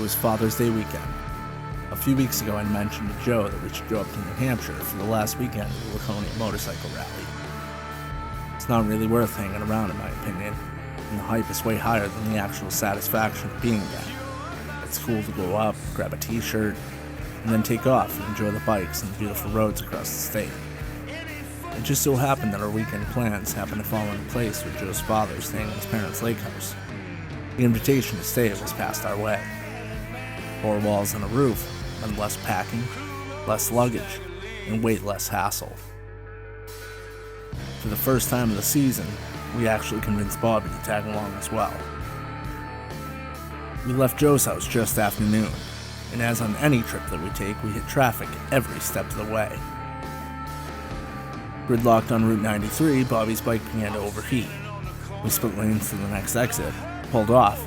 was Father's Day weekend. A few weeks ago I mentioned to Joe that we should go up to New Hampshire for the last weekend of the Laconia Motorcycle Rally. It's not really worth hanging around in my opinion, and the hype is way higher than the actual satisfaction of being there. It's cool to go up, grab a t-shirt, and then take off and enjoy the bikes and the beautiful roads across the state. It just so happened that our weekend plans happened to fall into place with Joe's father staying at his parents' lake house. The invitation to stay was passed our way. 4 walls and a roof meant less packing, less luggage, and way less hassle. For the first time of the season, we actually convinced Bobby to tag along as well. We left Joe's house just after noon, and as on any trip that we take, we hit traffic every step of the way. Gridlocked on Route 93, Bobby's bike began to overheat. We split lanes to the next exit, pulled off,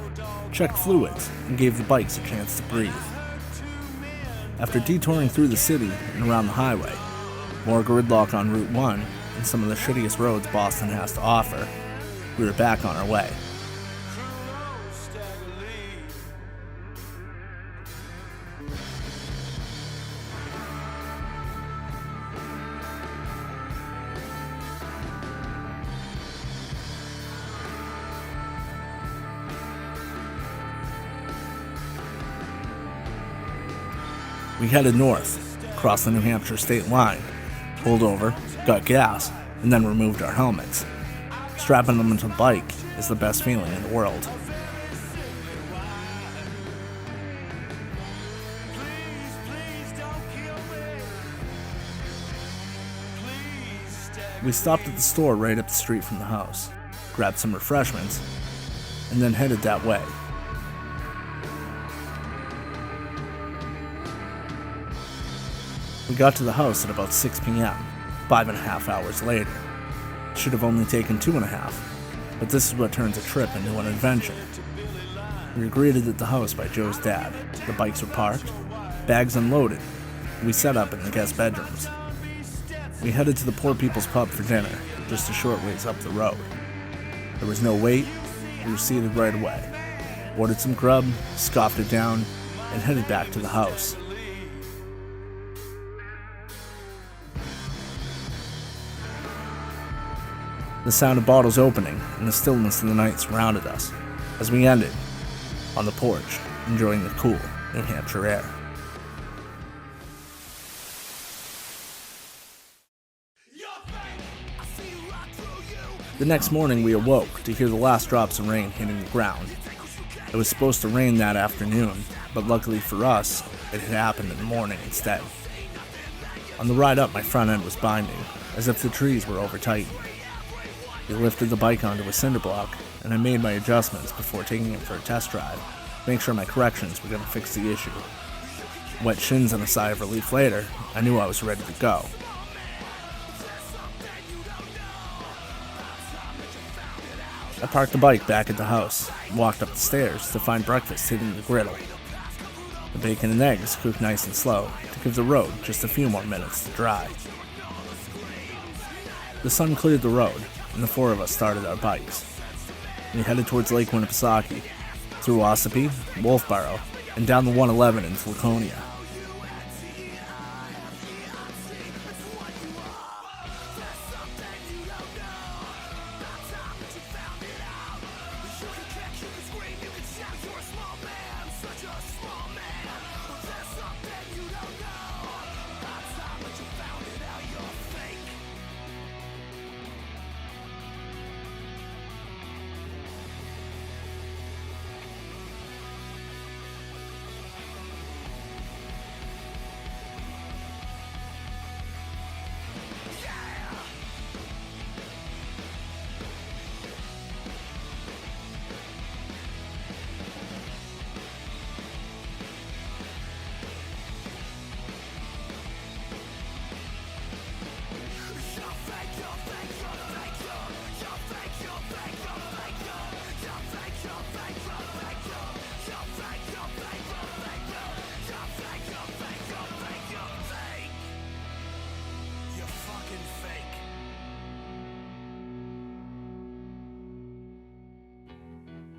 checked fluids, and gave the bikes a chance to breathe. After detouring through the city and around the highway, more gridlock on Route 1 and some of the shittiest roads Boston has to offer, we were back on our way. We headed north, crossed the New Hampshire state line, pulled over, got gas, and then removed our helmets. Strapping them into the bike is the best feeling in the world. We stopped at the store right up the street from the house, grabbed some refreshments, and then headed that way. We got to the house at about 6 p.m., 5.5 hours later. It should have only taken 2.5, but this is what turns a trip into an adventure. We were greeted at the house by Joe's dad. The bikes were parked, bags unloaded, and we set up in the guest bedrooms. We headed to the Poor People's Pub for dinner, just a short ways up the road. There was no wait, we were seated right away. Ordered some grub, scoffed it down, and headed back to the house. The sound of bottles opening and the stillness of the night surrounded us, as we ended on the porch, enjoying the cool New Hampshire air. The next morning we awoke to hear the last drops of rain hitting the ground. It was supposed to rain that afternoon, but luckily for us, it had happened in the morning instead. On the ride up, my front end was binding, as if the trees were over-tightened. We lifted the bike onto a cinder block, and I made my adjustments before taking it for a test drive, to make sure my corrections were going to fix the issue. Wet shins and a sigh of relief later, I knew I was ready to go. I parked the bike back at the house, and walked up the stairs to find breakfast hitting the griddle. The bacon and eggs cooked nice and slow, to give the road just a few more minutes to dry. The sun cleared the road, and the 4 of us started our bikes. We headed towards Lake Winnipesaukee, through Ossipee, Wolfboro, and down the 111 into Laconia.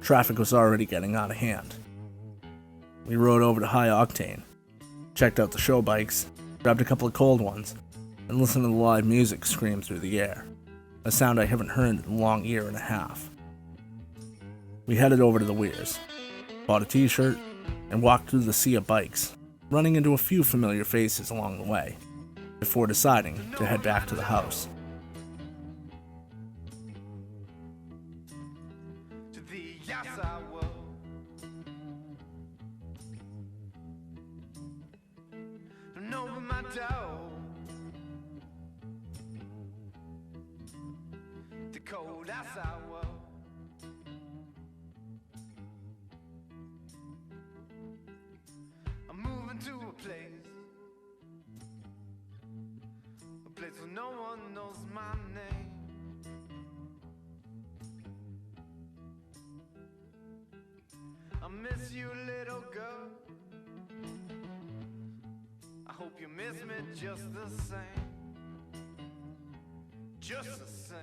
Traffic was already getting out of hand. We rode over to High Octane, checked out the show bikes, grabbed a couple of cold ones, and listened to the live music scream through the air, a sound I haven't heard in a long year and a half. We headed over to the Weirs, bought a t-shirt, and walked through the sea of bikes, running into a few familiar faces along the way, before deciding to head back to the house. I'm moving to a place where no one knows my name. I miss you, little girl. I hope you miss me just the same. Just the same.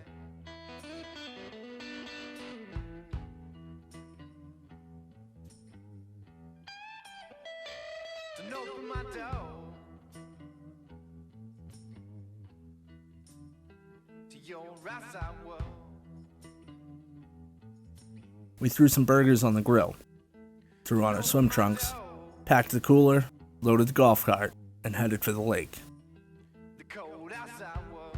Don't open my door to your outside world. We threw some burgers on the grill, threw on our swim trunks, packed the cooler, loaded the golf cart, and headed for the lake. The cold outside world.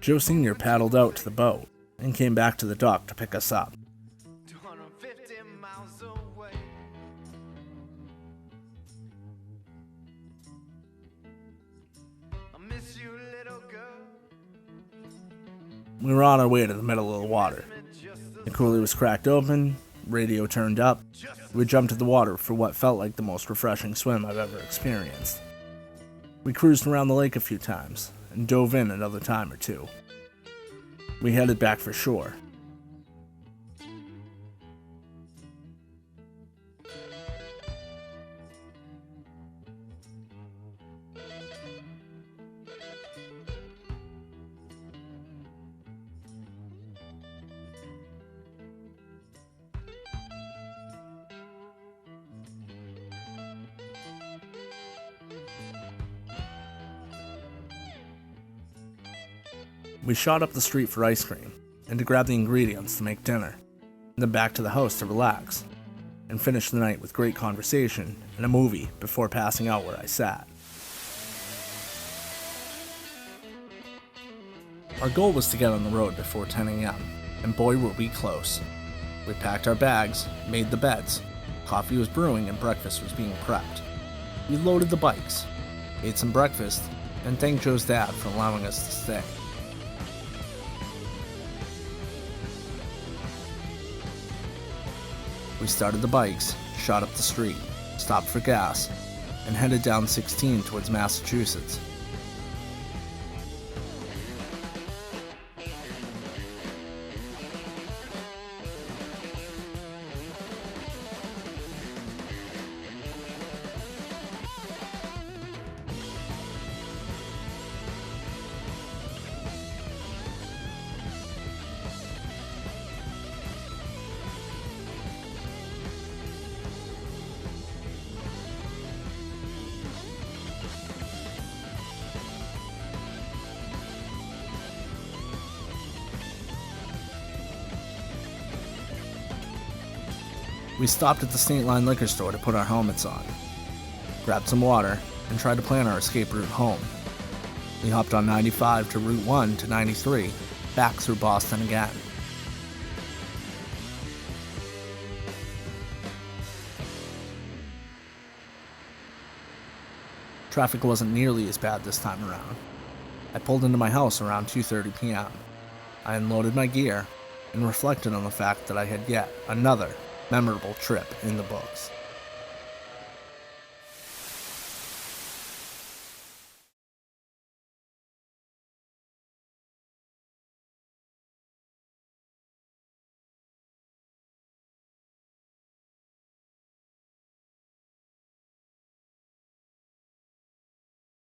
Joe Sr. paddled out to the boat and came back to the dock to pick us up. 250 miles away. I miss you, little girl. We were on our way to the middle of the water. The cooler was cracked open, radio turned up. We jumped in the water for what felt like the most refreshing swim I've ever experienced. We cruised around the lake a few times and dove in another time or two. We headed back for shore. We shot up the street for ice cream and to grab the ingredients to make dinner, then back to the house to relax, and finish the night with great conversation and a movie before passing out where I sat. Our goal was to get on the road before 10 a.m., and boy were we close. We packed our bags, made the beds, coffee was brewing and breakfast was being prepped. We loaded the bikes, ate some breakfast, and thanked Joe's dad for allowing us to stay. We started the bikes, shot up the street, stopped for gas, and headed down 16 towards Massachusetts. We stopped at the State Line liquor store to put our helmets on, grabbed some water, and tried to plan our escape route home. We hopped on 95 to Route 1 to 93, back through Boston again. Traffic wasn't nearly as bad this time around. I pulled into my house around 2:30 p.m. I unloaded my gear and reflected on the fact that I had yet another memorable trip in the books.